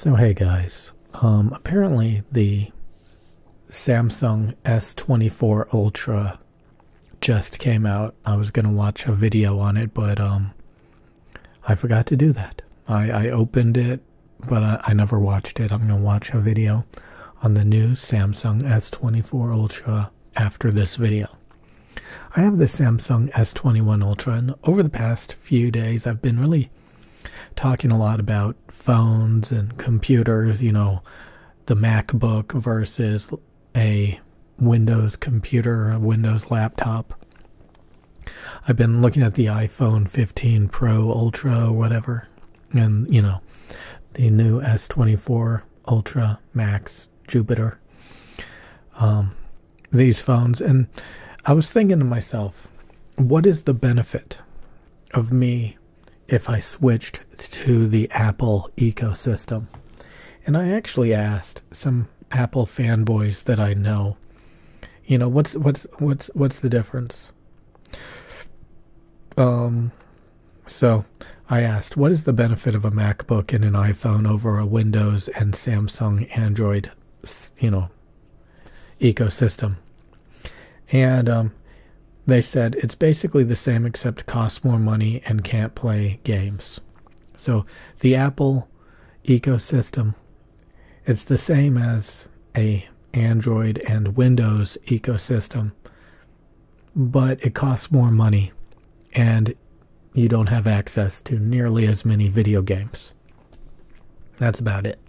So hey guys, apparently the Samsung S24 Ultra just came out. I was going to watch a video on it, but I forgot to do that. I opened it, but I never watched it. I'm going to watch a video on the new Samsung S24 Ultra after this video. I have the Samsung S21 Ultra, and over the past few days I've been really talking a lot about phones and computers, you know, the MacBook versus a Windows computer, a Windows laptop. I've been looking at the iPhone 15 Pro Ultra or whatever, and, you know, the new S24 Ultra Max Jupiter. These phones, and I was thinking to myself, what is the benefit of me if I switched to the Apple ecosystem? And I actually asked some Apple fanboys that I know, you know, what's the difference? So I asked, what is the benefit of a MacBook and an iPhone over a Windows and Samsung Android, you know, ecosystem? And they said it's basically the same except costs more money and can't play games. So the Apple ecosystem, it's the same as a Android and Windows ecosystem, but it costs more money and you don't have access to nearly as many video games. That's about it.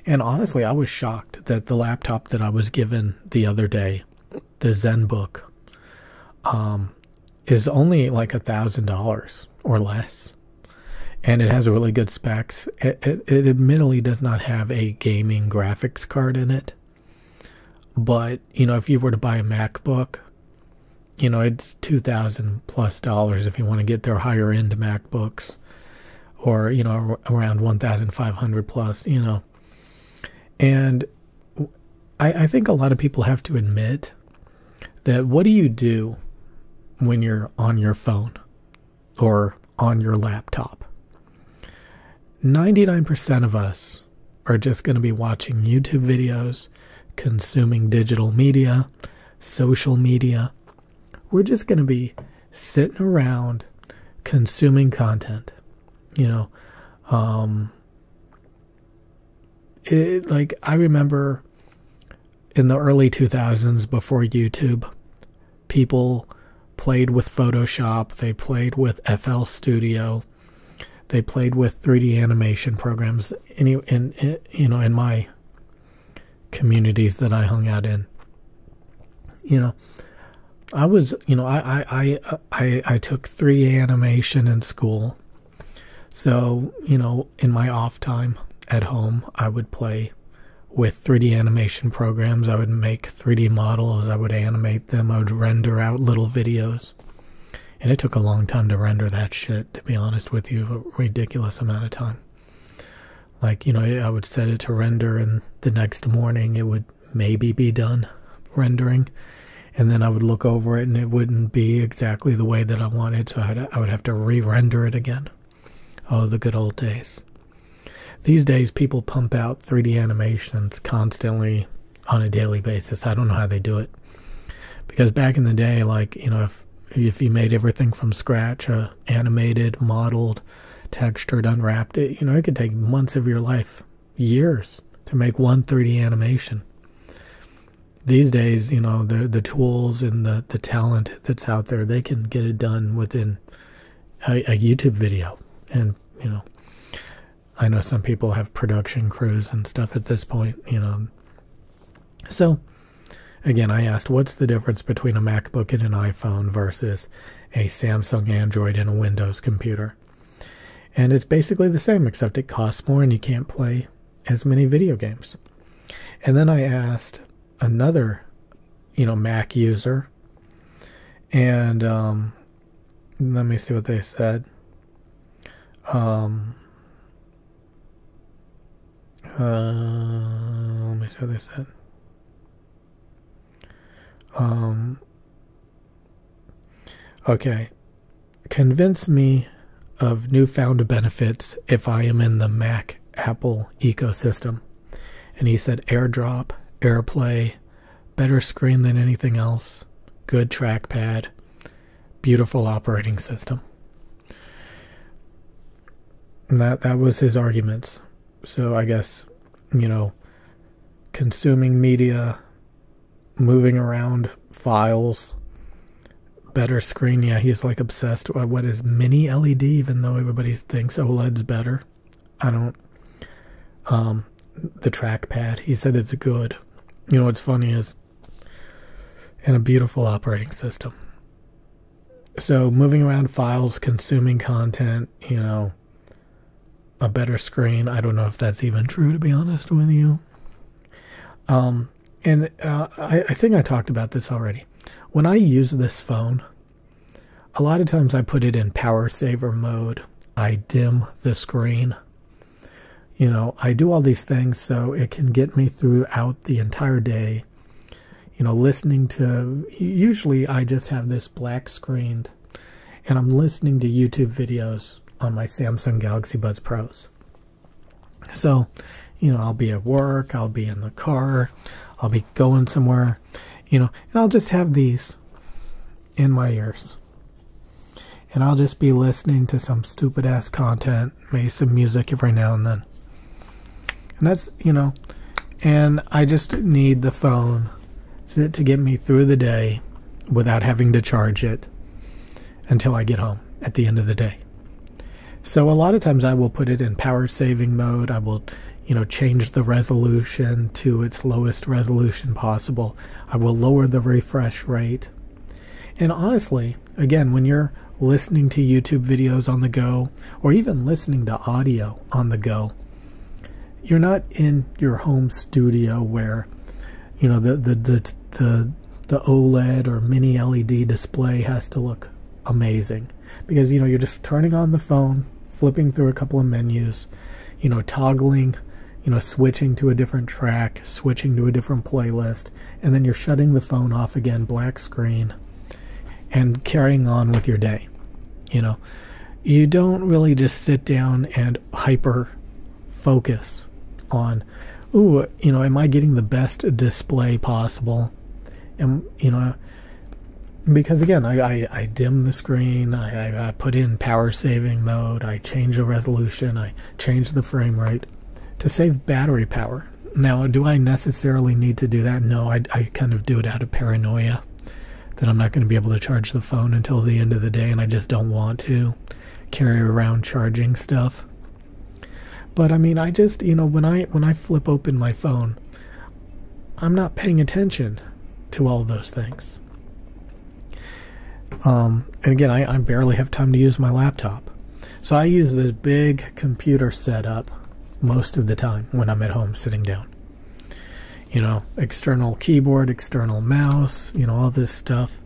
And honestly, I was shocked that the laptop that I was given the other day, the ZenBook, is only like $1,000 or less, and it has really good specs. It admittedly does not have a gaming graphics card in it, but you know, if you were to buy a MacBook, you know, it's $2,000+ if you want to get their higher end MacBooks, or you know, around $1,500+, you know. And I think a lot of people have to admit that what do you do when you're on your phone or on your laptop? 99% of us are just going to be watching YouTube videos, consuming digital media, social media. We're just going to be sitting around consuming content, you know. Like, I remember in the early 2000s, before YouTube, people played with Photoshop, they played with FL Studio, they played with 3D animation programs you know, in my communities that I hung out in. You know, I was, you know, I took 3D animation in school. So, you know, in my off time at home, I would play with 3D animation programs. I would make 3D models, I would animate them, I would render out little videos. And it took a long time to render that shit, to be honest with you, a ridiculous amount of time. Like, you know, I would set it to render, and the next morning it would maybe be done rendering. And then I would look over it and it wouldn't be exactly the way that I wanted, so I would have to re-render it again. Oh, the good old days. These days, people pump out 3D animations constantly on a daily basis. I don't know how they do it. Because back in the day, like, you know, if you made everything from scratch, animated, modeled, textured, unwrapped, you know, it could take months of your life, years, to make one 3D animation. These days, you know, the tools and the talent that's out there, they can get it done within a YouTube video. And, you know, I know some people have production crews and stuff at this point, you know. So, again, I asked, what's the difference between a MacBook and an iPhone versus a Samsung Android and a Windows computer? And it's basically the same, except it costs more and you can't play as many video games. And then I asked another, you know, Mac user, and let me see what they said. Let me see what they said. Okay. Convince me of newfound benefits if I am in the Mac Apple ecosystem. And he said AirDrop, AirPlay, better screen than anything else, good trackpad, beautiful operating system. And that was his arguments. So I guess, you know, consuming media, moving around files, better screen. Yeah, he's like obsessed with what is mini LED, even though everybody thinks OLED's better. I don't. The trackpad, he said it's good. You know what's funny is, and a beautiful operating system. So moving around files, consuming content, you know, a better screen. I don't know if that's even true, to be honest with you. I think I talked about this already. When I use this phone, a lot of times I put it in power saver mode. I dim the screen. You know, I do all these things so it can get me throughout the entire day. You know, listening to, usually I just have this black screened and I'm listening to YouTube videos on my Samsung Galaxy Buds Pros. So, you know, I'll be at work, I'll be in the car, I'll be going somewhere, you know, and I'll just have these in my ears. And I'll just be listening to some stupid ass content, maybe some music every now and then. And that's, you know, and I just need the phone to get me through the day without having to charge it until I get home at the end of the day. So a lot of times I will put it in power saving mode. I will, you know, change the resolution to its lowest resolution possible. I will lower the refresh rate. And honestly, again, when you're listening to YouTube videos on the go, or even listening to audio on the go, you're not in your home studio where, you know, the OLED or mini LED display has to look amazing, because, you know, you're just turning on the phone, flipping through a couple of menus, you know, toggling, you know, switching to a different track, switching to a different playlist, and then you're shutting the phone off again, black screen, and carrying on with your day. You know, you don't really just sit down and hyper focus on, ooh, you know, am I getting the best display possible? And, you know, because again, I dim the screen, I put in power saving mode, I change the resolution, I change the frame rate to save battery power. Now, do I necessarily need to do that? No, I kind of do it out of paranoia that I'm not going to be able to charge the phone until the end of the day, and I just don't want to carry around charging stuff. But I mean, I just, you know, when I flip open my phone, I'm not paying attention to all those things. And again, I barely have time to use my laptop. So I use the big computer setup most of the time when I'm at home sitting down. You know, external keyboard, external mouse, you know, all this stuff.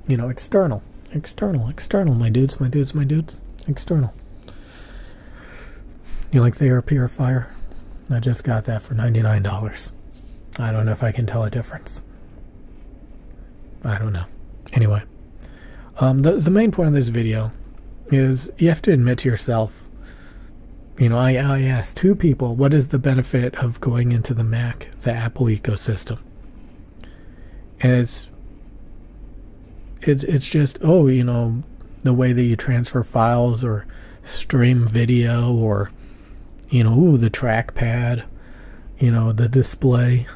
You know, external, my dudes, external. You like the air purifier? I just got that for $99. I don't know if I can tell a difference. I don't know. Anyway, the main point of this video is you have to admit to yourself, you know, I asked two people, what is the benefit of going into the the Apple ecosystem? And it's just, oh, you know, the way that you transfer files or stream video, or, you know, ooh, the trackpad, you know, the display.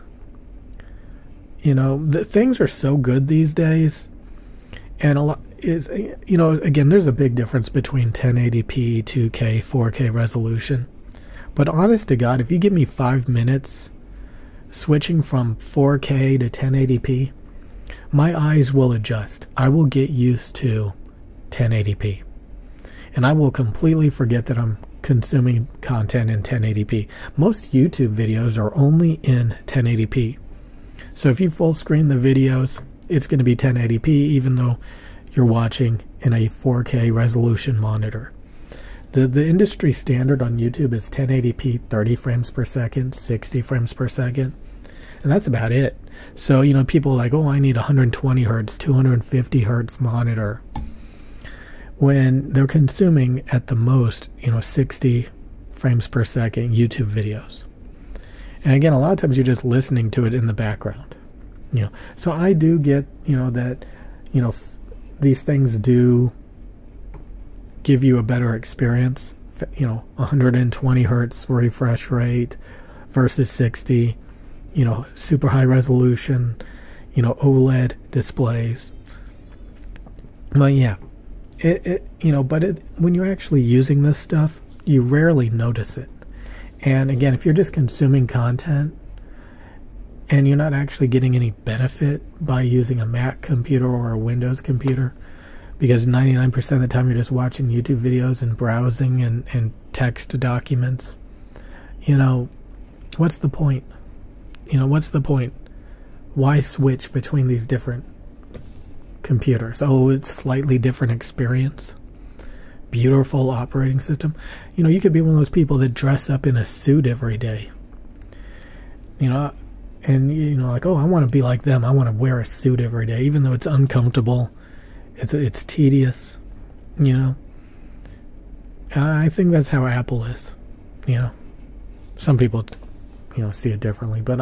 You know, the things are so good these days. And a lot is, you know, again, there's a big difference between 1080p, 2K, 4K resolution. But honest to God, if you give me 5 minutes switching from 4K to 1080p, my eyes will adjust. I will get used to 1080p. And I will completely forget that I'm consuming content in 1080p. Most YouTube videos are only in 1080p. So if you full screen the videos, it's going to be 1080p, even though you're watching in a 4K resolution monitor. The industry standard on YouTube is 1080p, 30 frames per second, 60 frames per second, and that's about it. So, you know, people are like, oh, I need 120 hertz, 250 hertz monitor, when they're consuming at the most, you know, 60 frames per second YouTube videos. And again, a lot of times you're just listening to it in the background. So I do get, that, these things do give you a better experience. 120 hertz refresh rate versus 60, super high resolution, OLED displays. But yeah, when you're actually using this stuff, you rarely notice it. And again, if you're just consuming content and you're not actually getting any benefit by using a Mac computer or a Windows computer, because 99% of the time you're just watching YouTube videos and browsing and text documents, what's the point? What's the point? Why switch between these different computers? Oh, it's slightly different experience. Beautiful operating system. You could be one of those people that dress up in a suit every day. And like, oh, I want to be like them. I want to wear a suit every day, even though it's uncomfortable. It's tedious. I think that's how Apple is. Some people, see it differently, but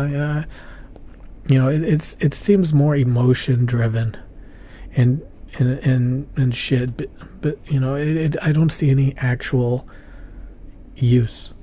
it seems more emotion driven, and shit. But I don't see any actual use